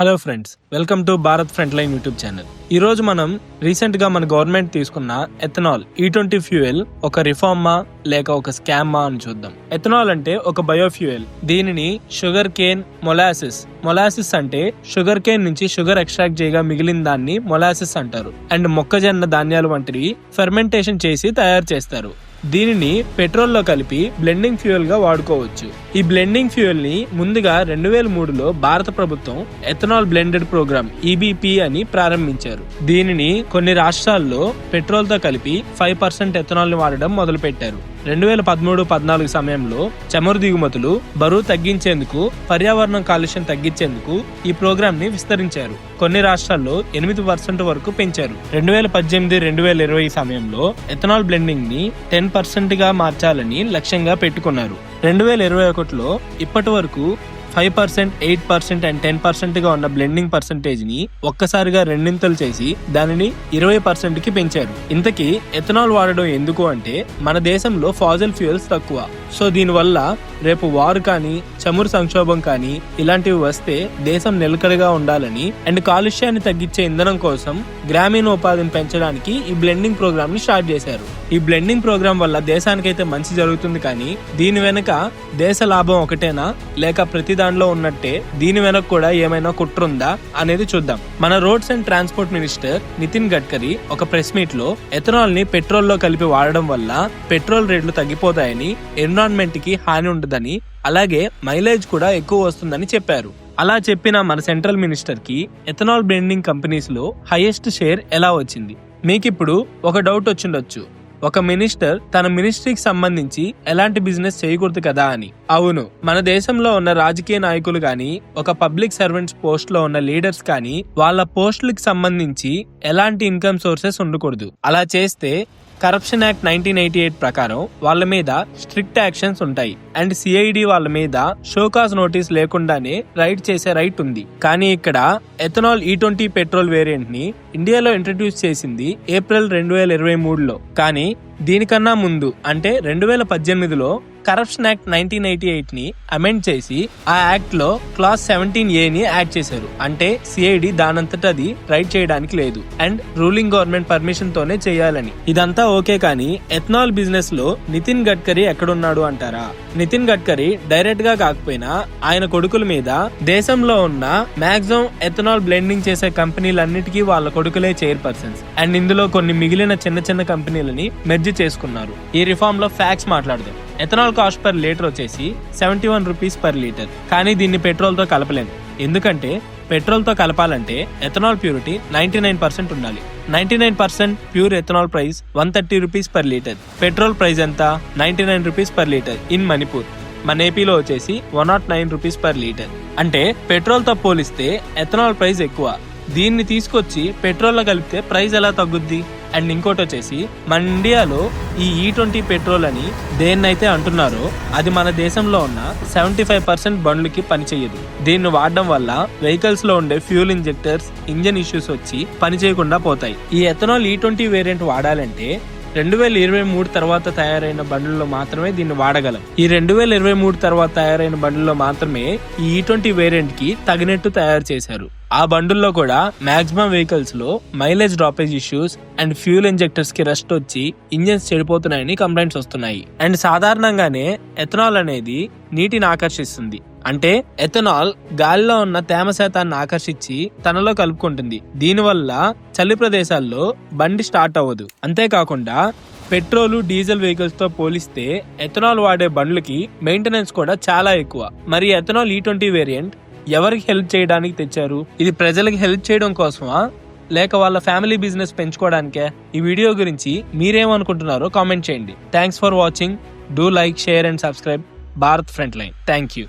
Hello friends, welcome to Bharat front line YouTube channel. ఈ రోజు మనం రీసెంట్ గా మన గవర్నమెంట్ తీసుకున్న ఎథనాల్ E20 ఫ్యూయల్ ఒక రిఫార్మా లేక ఒక స్కామా అని చూద్దాం. ఎథనాల్ అంటే ఒక బయోఫ్యూయల్. దీనిని షుగర్ కేన్ మొలాసిస్ అంటే షుగర్ కేన్ నుంచి షుగర్ ఎక్స్ట్రాక్ట్ చేయగా మిగిలిన దాన్ని మొలాసిస్ అంటారు. అండ్ మొక్కజొన్న ధాన్యాలు వంటివి ఫెర్మెంటేషన్ చేసి తయారు చేస్తారు. దీనిని పెట్రోల్ లో కలిపి బ్లెండింగ్ ఫ్యూయల్ గా వాడుకోవచ్చు. ఈ బ్లెండింగ్ ఫ్యూయల్ ని ముందుగా 2003లో భారత ప్రభుత్వం ఎథనాల్ బ్లెండెడ్ ప్రోగ్రామ్ EBP అని ప్రారంభించారు. దీనిని కొన్ని రాష్ట్రాల్లో పెట్రోల్ తో కలిపి 5% ఎథనాల్ ని వాడడం మొదలు పెట్టారు. 2013-14 సమయంలో చమురు దిగుమతులు బరువు తగ్గించేందుకు, పర్యావరణం కాలుష్యం తగ్గించేందుకు ఈ ప్రోగ్రామ్ ని విస్తరించారు. కొన్ని రాష్ట్రాల్లో 8% వరకు పెంచారు. 2018-2020 సమయంలో ఎథనాల్ బ్లెండింగ్ ని 10% గా మార్చాలని లక్ష్యంగా పెట్టుకున్నారు. 2021లో ఇప్పటి వరకు 5%, 8% అండ్ 10% గా ఉన్న బ్లెండింగ్ పర్సంటేజ్ ని ఒక్కసారిగా రెండింతలు చేసి దానిని 20% కి పెంచారు. ఇంతకీ ఎథనాల్ వాడడం ఎందుకు అంటే మన దేశంలో ఫాసిల్ ఫ్యూయల్స్ తక్కువ. సో దీనివల్ల రేపు వారు కానీ, చమురు సంక్షోభం కానీ ఇలాంటివి వస్తే దేశం నిలకడగా ఉండాలని అండ్ కాలుష్యాన్ని తగ్గించే ఇంధనం కోసం గ్రామీణ ఉపాధిని పెంచడానికి ఈ బ్లెండింగ్ ప్రోగ్రామ్ ని స్టార్ట్ చేశారు. ఈ బ్లెండింగ్ ప్రోగ్రామ్ వల్ల దేశానికైతే మంచి జరుగుతుంది, కానీ దీని వెనక దేశ లాభం ఒకటేనా లేక ప్రతి దానిలో ఉన్నట్టే దీని వెనక కూడా ఏమైనా కుట్రుందా అనేది చూద్దాం. మన roads and transport minister Nitin Gadkari ఒక ప్రెస్ మీట్ లో ఎథనాల్ ని పెట్రోల్ లో కలిపి వాడడం వల్ల పెట్రోల్ రేట్లు తగ్గిపోతాయని, ఎన్విరాన్మెంట్ కి హాని ఉండదని, అలాగే మైలేజ్ కూడా ఎక్కువ వస్తుందని చెప్పారు. అలా చెప్పిన మన సెంట్రల్ మినిస్టర్ కి ఎథనాల్ బ్లెండింగ్ కంపెనీస్ లో హైయెస్ట్ షేర్ ఎలా వచ్చింది? మీకిప్పుడు ఒక డౌట్ వచ్చిండొచ్చు, ఒక మినిస్టర్ తన మినిస్ట్రీకి సంబంధించి ఎలాంటి బిజినెస్ చేయకూడదు కదా అని. అవును, మన దేశంలో ఉన్న రాజకీయ నాయకులు గాని, ఒక పబ్లిక్ సర్వెంట్స్ పోస్ట్ లో ఉన్న లీడర్స్ కానీ వాళ్ళ పోస్టులకు సంబంధించి ఎలాంటి ఇన్కమ్ సోర్సెస్ ఉండకూడదు. అలా చేస్తే కరప్షన్ యాక్ట్ 1988 ప్రకారం వాళ్ళ మీద స్ట్రిక్ట్ యాక్షన్స్ ఉంటాయి. అండ్ CID వాళ్ళ మీద షోకాజ్ నోటీస్ లేకుండానే రైడ్ చేసే రైట్ ఉంది. కానీ ఇక్కడ ఎథనాల్ E20 పెట్రోల్ వేరియంట్ ని ఇండియాలో ఇంట్రడ్యూస్ చేసింది ఏప్రిల్ 2023లో. కానీ దీనికన్నా ముందు అంటే 2018లో కరప్షన్ యాక్ట్ 1988 ని అమెండ్ చేసి ఆ యాక్ట్ లో క్లాస్ 17A ని యాడ్ చేశారు. అంటే CID దానంతటా అది రైట్ చేయడానికి లేదు అండ్ రూలింగ్ గవర్నమెంట్ పర్మిషన్ తోనే చేయాలని. ఇదంతా ఓకే, కానీ ఎథనాల్ బిజినెస్ లో నితిన్ గడ్కరీ ఎక్కడున్నాడు అంటారా? నితిన్ గడ్కరీ డైరెక్ట్ గా కాకపోయినా ఆయన కొడుకుల మీద దేశంలో ఉన్న మాక్సిమం ఎథనాల్ బ్లెండింగ్ చేసే కంపెనీలన్నిటికీ వాళ్ళ కొడుకులే చైర్పర్సన్స్. అండ్ ఇందులో కొన్ని మిగిలిన చిన్న చిన్న కంపెనీలని మెర్జ్ చేసుకున్నారు. ఈ రిఫార్మ్ లో ఫ్యాక్ట్స్ మాట్లాడదాం. ఎథనాల్ కాస్ట్ పర్ లీటర్ వచ్చేసి 71 రూపీస్ పర్ లీటర్. కానీ దీన్ని పెట్రోల్ తో కలపలేము. ఎందుకంటే పెట్రోల్ తో కలపాలంటే ఎథనాల్ ప్యూరిటీ 99% ఉండాలి. 99% pure ethanol price 130 rupees per litre. Petrol price ఎంత? 99 rupees per litre in Manipur. మన ఏపీలో వచ్చేసి 109 రూపీస్ పర్ లీటర్. అంటే పెట్రోల్ తో పోలిస్తే ఎథనాల్ ప్రైస్ ఎక్కువ. దీన్ని తీసుకొచ్చి పెట్రోల్ లో కలిపితే ప్రైస్ ఎలా తగ్గుద్ది? అండ్ ఇంకోటి వచ్చేసి మన ఇండియాలో ఈ E20 పెట్రోల్ అని దేన్నైతే అంటున్నారో అది మన దేశంలో ఉన్న 75% బండ్లకి పనిచేయదు. దీన్ని వాడడం వల్ల వెహికల్స్ లో ఉండే ఫ్యూల్ ఇంజెక్టర్స్, ఇంజన్ ఇష్యూస్ వచ్చి పనిచేయకుండా పోతాయి. ఈ ఎథనాల్ E20 వేరియంట్ వాడాలంటే 2023 తర్వాత తయారైన బండ్లలో మాత్రమే దీన్ని వాడగలం. ఈ 2023 తర్వాత తయారైన బండ్లలో మాత్రమే ఈ E20 వేరియంట్ కి తగినట్టు తయారు చేశారు. ఆ బండుల్లో కూడా మాక్సిమం వెహికల్స్ లో mileage dropage issues and fuel injectors కి రస్ట్ వచ్చి ఇంజన్స్ చెడిపోతున్నాయని కంప్లైంట్స్ వస్తున్నాయి. అండ్ సాధారణంగానే ఎథనాల్ అనేది నీటిని ఆకర్షిస్తుంది. అంటే ఎథనాల్ గాలిలో ఉన్న తేమ శాతాన్ని ఆకర్షించి తనలో కలుపుకుంటుంది. దీనివల్ల చలి ప్రదేశాల్లో బండి స్టార్ట్ అవ్వదు. అంతేకాకుండా పెట్రోల్, డీజిల్ వెహికల్స్ తో పోలిస్తే ఎథనాల్ వాడే బండ్లకి మెయింటెనెన్స్ కూడా చాలా ఎక్కువ. మరి ఎథనాల్ E20 వేరియంట్ ఎవరికి హెల్ప్ చేయడానికి తెచ్చారు? ఇది ప్రజలకు హెల్ప్ చేయడం కోసమా లేక వాళ్ళ ఫ్యామిలీ బిజినెస్ పెంచుకోవడానికే? ఈ వీడియో గురించి మీరేమనుకుంటున్నారో కామెంట్ చేయండి. Thanks for watching. Do like, share and subscribe Bharat front line. Thank you.